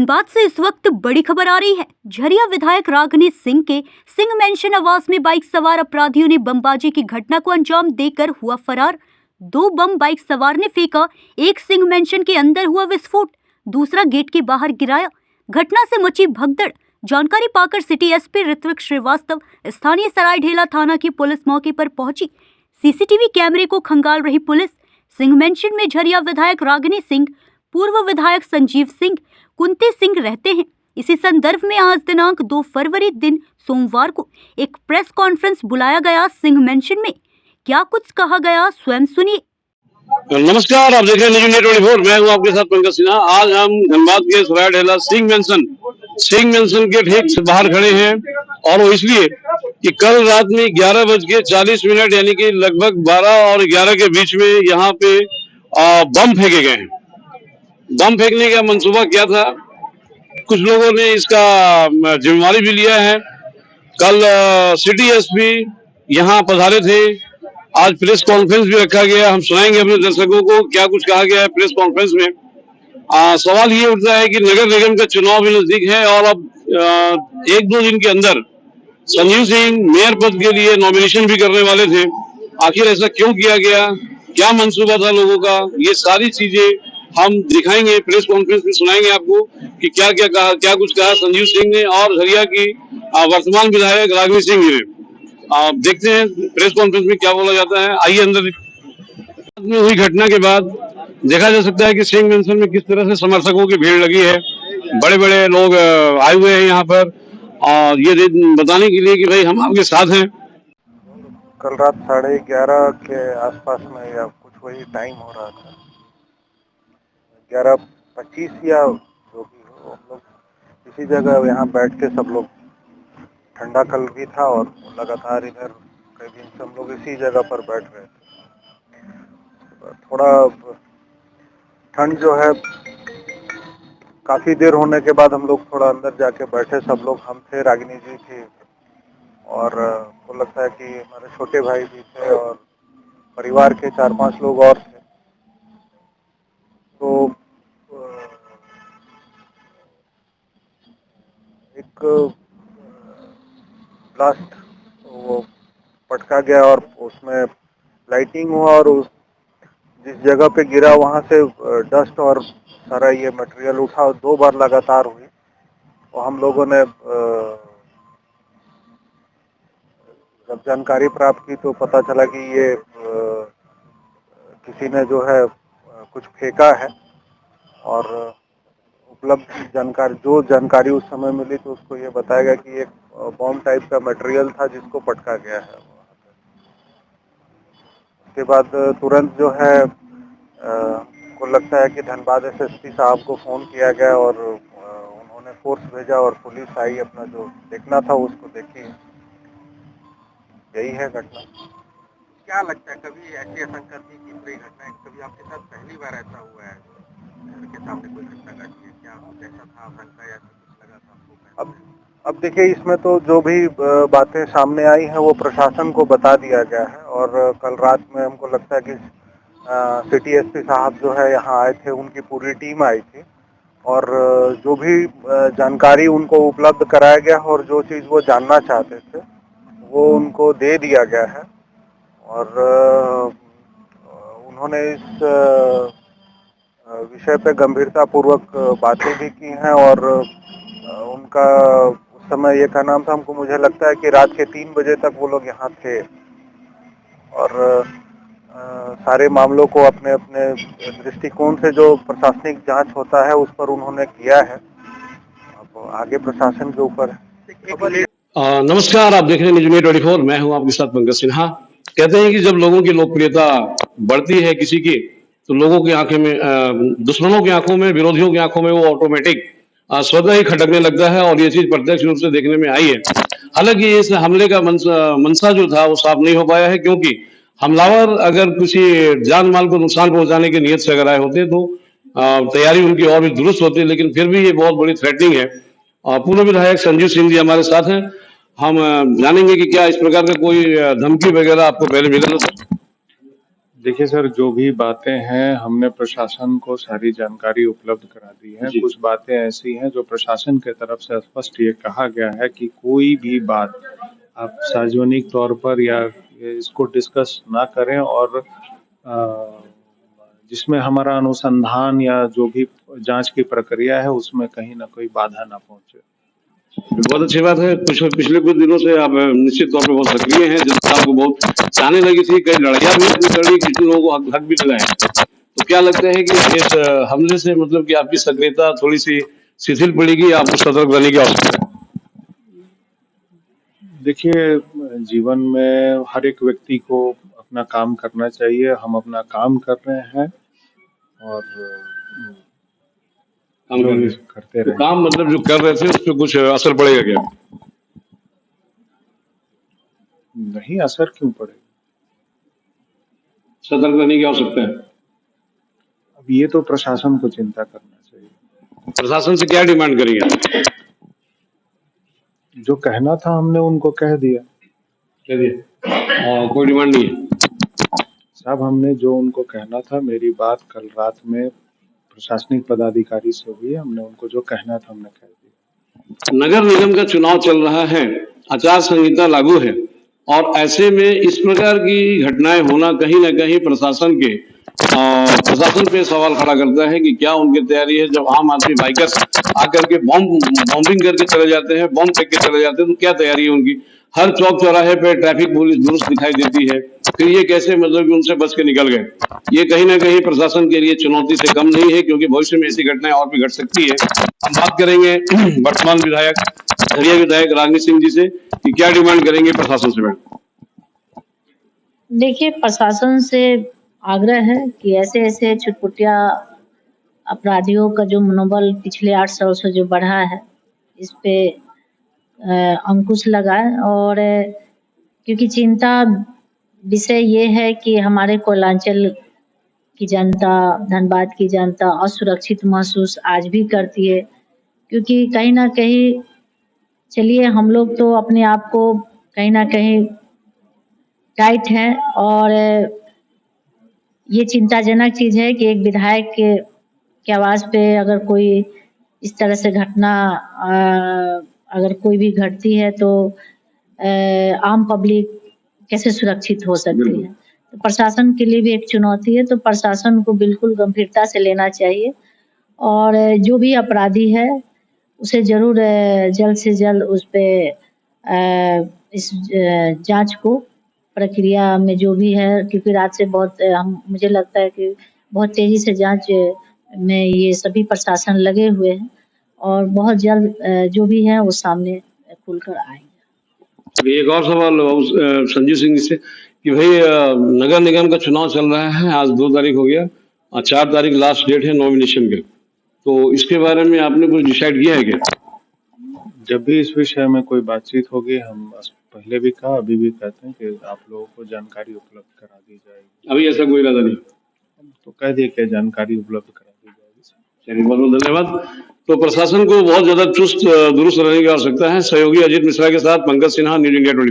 धनबाद से इस वक्त बड़ी खबर आ रही है। झरिया विधायक रागिनी सिंह के सिंह मेंशन आवास में बाइक सवार अपराधियों ने बमबाजी की घटना को अंजाम देकर हुआ फरार। 2 बम बाइक सवार ने फेंका, एक सिंह मेंशन के अंदर हुआ विस्फोट, दूसरा गेट के बाहर गिराया। घटना से मची भगदड़। जानकारी पाकर सिटी एसपी ऋत्विक श्रीवास्तव, स्थानीय सरायढेला थाना की पुलिस मौके पर पहुंची। सीसीटीवी कैमरे को खंगाल रही पुलिस। सिंह मेंशन में झरिया विधायक रागिनी सिंह, पूर्व विधायक संजीव सिंह, कुंती सिंह रहते हैं। इसी संदर्भ में आज दिनांक 2 फरवरी दिन सोमवार को एक प्रेस कॉन्फ्रेंस बुलाया गया। सिंह मेंशन में क्या कुछ कहा गया, स्वयं सुनिए। नमस्कार, आप देख रहे हैं न्यूज़ 24। मैं हूं आपके साथ पंकज सिन्हा। आज हम धनबाद के सरायढेला सिंह मेंशन के ठीक बाहर खड़े हैं, और वो इसलिए कि कल रात में 11:40 यानी कि लगभग 12 और 11 के बीच में यहाँ पे बम फेंके गए हैं। बम फेंकने का मंसूबा क्या था, कुछ लोगों ने इसका जिम्मेवारी भी लिया है। कल सिटी एसपी यहाँ पधारे थे। आज प्रेस कॉन्फ्रेंस भी रखा गया। हम सुनाएंगे अपने दर्शकों को क्या कुछ कहा गया है प्रेस कॉन्फ्रेंस में। सवाल ये उठता है कि नगर निगम का चुनाव भी नजदीक है, और अब 1-2 दिन के अंदर संजीव सिंह मेयर पद के लिए नॉमिनेशन भी करने वाले थे। आखिर ऐसा क्यों किया गया, क्या मंसूबा था लोगों का, ये सारी चीजें हम दिखाएंगे, प्रेस कॉन्फ्रेंस में सुनाएंगे आपको कि क्या क्या कहा, क्या कुछ कहा संजीव सिंह ने और झरिया की वर्तमान विधायक रागिनी सिंह ने। आप देखते हैं प्रेस कॉन्फ्रेंस में क्या बोला जाता है। आइए अंदर। में हुई घटना के बाद देखा जा सकता है कि सिंह मेंशन में किस तरह से समर्थकों की भीड़ लगी है। बड़े बड़े लोग आए हुए हैं यहाँ पर, और ये बताने के लिए कि भाई हम आपके साथ हैं। कल रात 11:30 के आसपास में या कुछ वही टाइम हो रहा था, 11:25 या जो भी हो, हम लोग इसी जगह यहाँ बैठ के सब लोग, ठंडा कल भी था और लगातार इधर कई दिन से हम लोग इसी जगह पर बैठ रहे थे। थोड़ा ठंड जो है, काफ़ी देर होने के बाद हम लोग थोड़ा अंदर जाके बैठे। सब लोग, हम थे, रागिनी जी थी, और को लगता है कि हमारे छोटे भाई भी थे, और परिवार के 4-5 लोग और थे। तो एक ब्लास्ट वो पटका गया और उसमें लाइटिंग हुआ, और उस जिस जगह पे गिरा वहाँ से डस्ट और सारा ये मटेरियल उठा, 2 बार लगातार हुई। और हम लोगों ने जब जानकारी प्राप्त की तो पता चला कि ये किसी ने जो है कुछ फेंका है, और उपलब्ध जानकारी उस समय मिली तो उसको ये बताया गया कि एक बॉम्ब टाइप का मटेरियल था जिसको पटका गया है। उसके बाद तुरंत जो है को लगता है कि धनबाद एसएसपी साहब को फ़ोन किया गया, और उन्होंने फोर्स भेजा और पुलिस आई, अपना जो देखना था उसको देखी। यही है घटना। क्या लगता है, कभी ऐसी आशंका थी कि कोई घटना, कभी आपके साथ पहली बार ऐसा हुआ है घर के सामने कोई घटना घटी है? क्या कुछ ऐसा था, आशंका या कुछ लगा था आपको? अब देखिए, इसमें तो जो भी बातें सामने आई हैं वो प्रशासन को बता दिया गया है। और कल रात में हमको लगता है कि सिटी एसपी साहब जो है यहाँ आए थे, उनकी पूरी टीम आई थी, और जो भी जानकारी उनको उपलब्ध कराया गया और जो चीज़ वो जानना चाहते थे वो उनको दे दिया गया है। और उन्होंने इस विषय पे गंभीरता पूर्वक बातें भी की हैं, और उनका उस समय ये क्या नाम था, मुझे लगता है कि रात के 3 बजे तक वो लोग यहाँ थे, और सारे मामलों को अपने अपने दृष्टिकोण से जो प्रशासनिक जांच होता है उस पर उन्होंने किया है। अब आगे प्रशासन के ऊपर है। नमस्कार, आप देख रहे हैं न्यूज़ 24। मैं हूं आपके साथ पंकज सिन्हा। कहते हैं कि जब लोगों की लोकप्रियता बढ़ती है किसी की, तो लोगों की आंखें में, दुश्मनों की आंखों में, विरोधियों की आंखों में वो ऑटोमेटिक स्वतः ही खटकने लगता है, और ये चीज प्रत्यक्ष रूप से देखने में आई है। हालांकि इस हमले का मंशा जो था वो साफ नहीं हो पाया है, क्योंकि हमलावर अगर किसी जान माल को नुकसान पहुंचाने की नीयत से अगर आए होते तो तैयारी उनकी और भी दुरुस्त होती, लेकिन फिर भी ये बहुत बड़ी थ्रेटनिंग है। पूर्व विधायक संजीव सिंह जी हमारे साथ हैं। हम जानेंगे कि क्या इस प्रकार का कोई धमकी वगैरह आपको पहले मिला था? देखिए सर, जो भी बातें हैं हमने प्रशासन को सारी जानकारी उपलब्ध करा दी है। जी। कुछ बातें ऐसी हैं जो प्रशासन के तरफ से स्पष्ट ये कहा गया है कि कोई भी बात आप सार्वजनिक तौर पर या इसको डिस्कस ना करें और जिसमें हमारा अनुसंधान या जो भी जांच की प्रक्रिया है उसमें कहीं ना कोई बाधा ना पहुंचे। बहुत अच्छी बात है। पिछले कुछ दिनों से आप निश्चित तौर पे बहुत सक्रिय हैं, जनता आपको बहुत चाहने लगी थी, कई लड़ाइयाँ भी आपने लड़ी, कितने लोगों को हक भी दिलाए हैं। तो क्या लगता है कि इस हमले से मतलब कि आपकी सक्रियता थोड़ी सी शिथिल पड़ेगी, आपको सतर्क रहने की आवश्यकता है? देखिए, जीवन में हर एक व्यक्ति को अपना काम करना चाहिए। हम अपना काम कर रहे हैं और काम कर रहे हैं। करते तो रहे। काम मतलब जो कर रहे थे उस पर कुछ असर पड़ेगा क्या? नहीं, असर क्यों पड़ेगा? सतर्क रहने की आवश्यकता है। अब ये तो प्रशासन को चिंता करना चाहिए। प्रशासन से क्या डिमांड करेंगे आप? जो कहना था हमने उनको कह दिया। कह दिए कोई डिमांड नहीं है। साहब, हमने जो उनको कहना था, मेरी बात कल रात में प्रशासनिक पदाधिकारी से हुई है। हमने उनको जो कहना था हमने कह दिया। नगर निगम का चुनाव चल रहा है, आचार संहिता लागू है और ऐसे में इस प्रकार की घटनाएं होना कहीं ना कहीं प्रशासन पे सवाल खड़ा करता है कि क्या उनकी तैयारी है। जब आम आदमी बाइकर्स आकर के बॉम्बिंग करके चले जाते हैं, बॉम्ब फेंक के चले जाते हैं, तो क्या तैयारी है उनकी? हर चौक चौराहे पे ट्रैफिक पुलिस दुरुस्त दिखाई देती है, फिर ये कैसे मतलब कि उनसे बच के निकल गए? ये कहीं ना कहीं प्रशासन के लिए चुनौती से कम नहीं है, क्योंकि भविष्य में ऐसी घटनाएं और भी घट सकती है। हम बात करेंगे वर्तमान विधायक झरिया विधायक रागनी सिंह जी से कि क्या डिमांड करेंगे प्रशासन से। मैडम, देखिए, प्रशासन से आग्रह है कि ऐसे ऐसे छुटपुटिया अपराधियों का जो मनोबल पिछले 8 साल से जो बढ़ा है, इस पे अंकुश लगाए। और क्योंकि चिंता विषय ये है कि हमारे कोयलांचल की जनता, धनबाद की जनता असुरक्षित महसूस आज भी करती है, क्योंकि कहीं ना कहीं चलिए हम लोग तो अपने आप को कहीं ना कहीं टाइट है, और ये चिंताजनक चीज है कि एक विधायक के आवाज पे अगर कोई इस तरह से घटना अगर कोई भी घटती है तो आम पब्लिक कैसे सुरक्षित हो सकती है। तो प्रशासन के लिए भी एक चुनौती है, तो प्रशासन को बिल्कुल गंभीरता से लेना चाहिए और जो भी अपराधी है उसे जरूर जल्द से जल्द उस पे इस जांच को प्रक्रिया में जो भी है, क्योंकि रात से बहुत मुझे लगता है कि बहुत तेजी से जांच में ये सभी प्रशासन लगे हुए हैं और बहुत जल्द जो भी है वो सामने खुलकर आएंगे। एक और सवाल संजीव सिंह जी से कि भाई नगर निगम का चुनाव चल रहा है, आज 2 तारीख हो गया और 4 तारीख लास्ट डेट है नॉमिनेशन के, तो इसके बारे में आपने कुछ डिसाइड किया है क्या? जब भी इस विषय में कोई बातचीत होगी, हम पहले भी कहा, अभी भी कहते हैं कि आप लोगों को जानकारी उपलब्ध करा दी जाएगी। अभी ऐसा कोई इरादा नहीं? तो कह दिए कि जानकारी उपलब्ध करा दी जाएगी। चलिए, बहुत बहुत धन्यवाद। तो प्रशासन को बहुत ज्यादा चुस्त दुरुस्त रहने की आवश्यकता है। सहयोगी अजीत मिश्रा के साथ पंकज सिन्हा, न्यूज इंडिया 24।